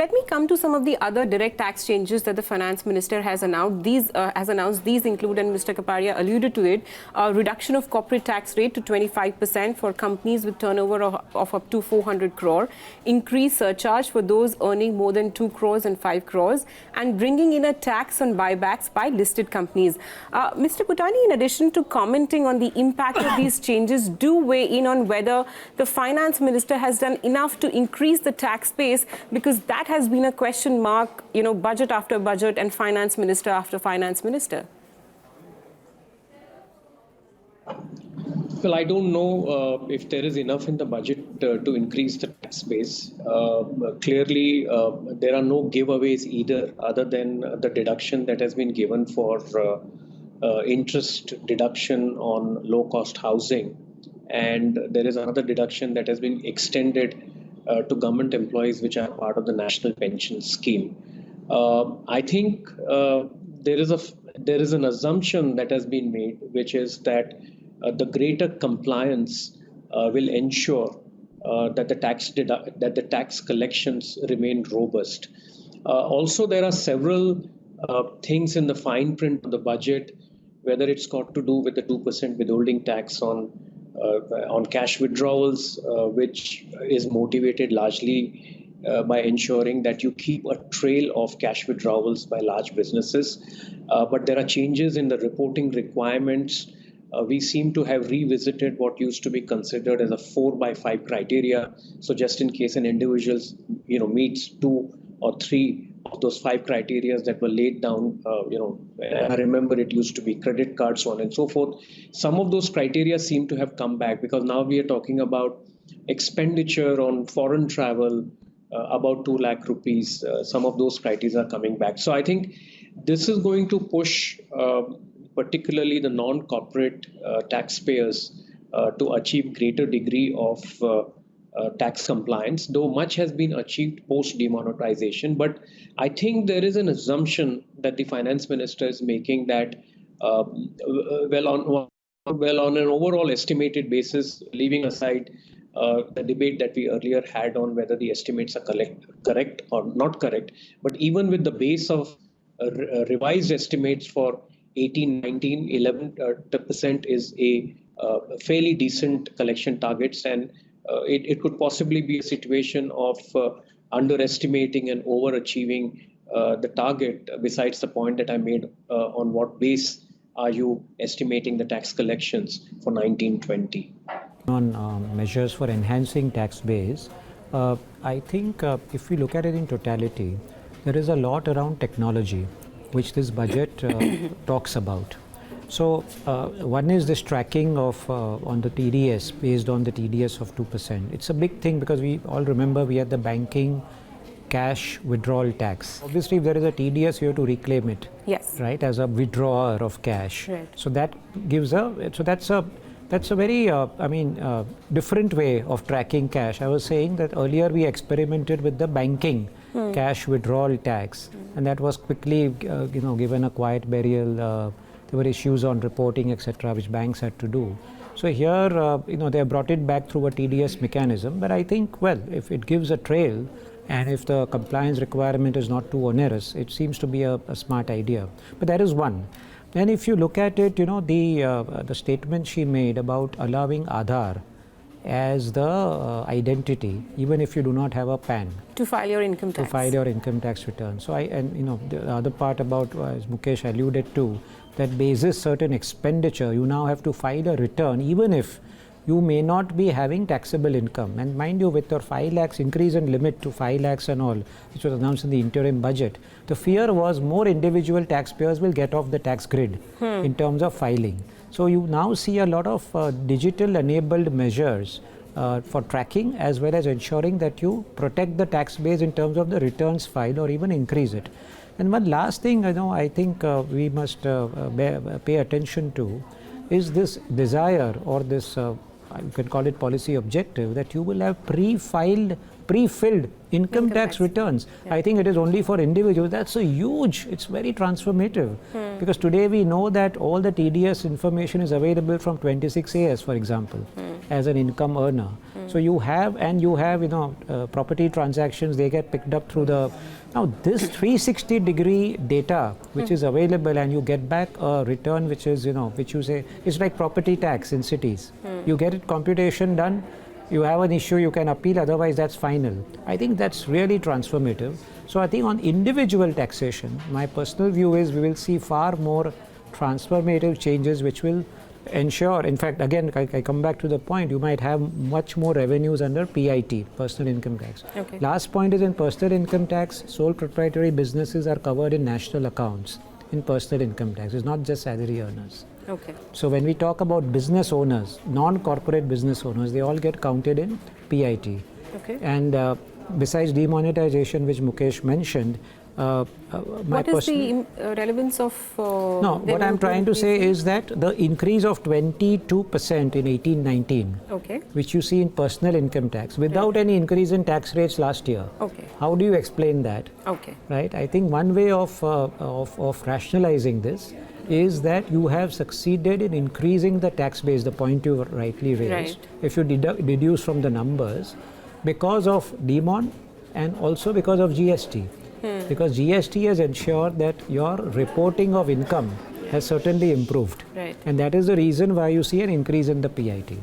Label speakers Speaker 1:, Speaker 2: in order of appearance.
Speaker 1: let me come to some of the other direct tax changes that the finance minister has announced. These include, and Mr. Kapadia alluded to it, a reduction of corporate tax rate to 25% for companies with turnover of up to 400 crore, increased surcharge for those earning more than 2 crores and 5 crores, and bringing in a tax on buybacks by listed companies. Mr. Putani, in addition to commenting on the impact of these changes, do weigh in on whether the finance minister has done enough to increase the tax base, because that has been a question mark, budget after budget and finance minister after finance minister.
Speaker 2: Well, I don't know if there is enough in the budget to increase the tax base. Clearly, there are no giveaways either, other than the deduction that has been given for interest deduction on low-cost housing. And there is another deduction that has been extended to government employees which are part of the national pension scheme. I think there is an assumption that has been made, which is that the greater compliance will ensure that the tax collections remain robust. Also, there are several things in the fine print of the budget, whether it's got to do with the 2% withholding tax on cash withdrawals, which is motivated largely by ensuring that you keep a trail of cash withdrawals by large businesses. But there are changes in the reporting requirements. We seem to have revisited what used to be considered as a 4x5 criteria. So just in case an individual, meets 2 or 3 of those 5 criteria that were laid down, I remember it used to be credit cards, so on and so forth. Some of those criteria seem to have come back, because now we are talking about expenditure on foreign travel, about 2 lakh rupees. Some of those criteria are coming back. So I think this is going to push particularly the non-corporate taxpayers to achieve greater degree of tax compliance, though much has been achieved post-demonetization. But I think there is an assumption that the finance minister is making that, on an overall estimated basis, leaving aside the debate that we earlier had on whether the estimates are correct or not correct, but even with the base of revised estimates for 18, 19, 11% is a fairly decent collection targets, and it could possibly be a situation of underestimating and overachieving the target, besides the point that I made on what base are you estimating the tax collections for 1920.
Speaker 3: On measures for enhancing tax base, I think if we look at it in totality, there is a lot around technology which this budget talks about. So one is this tracking of on the TDS, based on the TDS of 2%. It's a big thing, because we all remember we had the banking cash withdrawal tax. Obviously, if there is a TDS, you have to reclaim it.
Speaker 1: Yes.
Speaker 3: Right, as a withdrawer of cash.
Speaker 1: Right. So
Speaker 3: that gives that's a very different way of tracking cash. I was saying that earlier we experimented with the banking cash withdrawal tax, and that was quickly given a quiet burial. There were issues on reporting, etc., which banks had to do. So here, they have brought it back through a TDS mechanism. But I think, well, if it gives a trail, and if the compliance requirement is not too onerous, it seems to be a smart idea. But that is one. Then if you look at it, the statement she made about allowing Aadhaar as the identity, even if you do not have a PAN.
Speaker 1: To file your income tax.
Speaker 3: To file your income tax return. So the other part about, as Mukesh alluded to, that basis certain expenditure, you now have to file a return, even if you may not be having taxable income. And mind you, with your 5 lakhs increase in limit to 5 lakhs and all, which was announced in the interim budget, the fear was more individual taxpayers will get off the tax grid in terms of filing. So you now see a lot of digital enabled measures for tracking, as well as ensuring that you protect the tax base in terms of the returns filed, or even increase it. And one last thing I think we must pay attention to is this desire, or this you can call it policy objective, that you will have pre-filed pre-filled income tax returns.
Speaker 1: Yeah.
Speaker 3: I think it is only for individuals. That's a huge, it's very transformative. Because today we know that all the TDS information is available from 26AS, for example, as an income earner. So you have, property transactions, they get picked up through the, now this 360-degree data, which is available, and you get back a return which is, which you say, it's like property tax in cities. You get it, computation done, you have an issue, you can appeal, otherwise that's final. I think that's really transformative. So I think on individual taxation, my personal view is we will see far more transformative changes which will ensure, in fact, again, I come back to the point, you might have much more revenues under PIT, personal income tax.
Speaker 1: Okay.
Speaker 3: Last point is in personal income tax, sole proprietary businesses are covered in national accounts in personal income tax. It's not just salary earners.
Speaker 1: Okay.
Speaker 3: So when we talk about business owners, non-corporate business owners, they all get counted in PIT.
Speaker 1: Okay.
Speaker 3: And besides demonetization, which Mukesh mentioned,
Speaker 1: what is the relevance of...
Speaker 3: no, what I'm trying to say is that the increase of 22% in 18-19,
Speaker 1: okay,
Speaker 3: which you see in personal income tax, without any increase in tax rates last year.
Speaker 1: Okay.
Speaker 3: How do you explain that?
Speaker 1: Okay.
Speaker 3: Right? I think one way of rationalizing this is that you have succeeded in increasing the tax base, the point you rightly raised.
Speaker 1: Right.
Speaker 3: If you deduce from the numbers, because of demon and also because of GST. Because GST has ensured that your reporting of income has certainly improved.
Speaker 1: Right.
Speaker 3: And that is the reason why you see an increase in the PIT.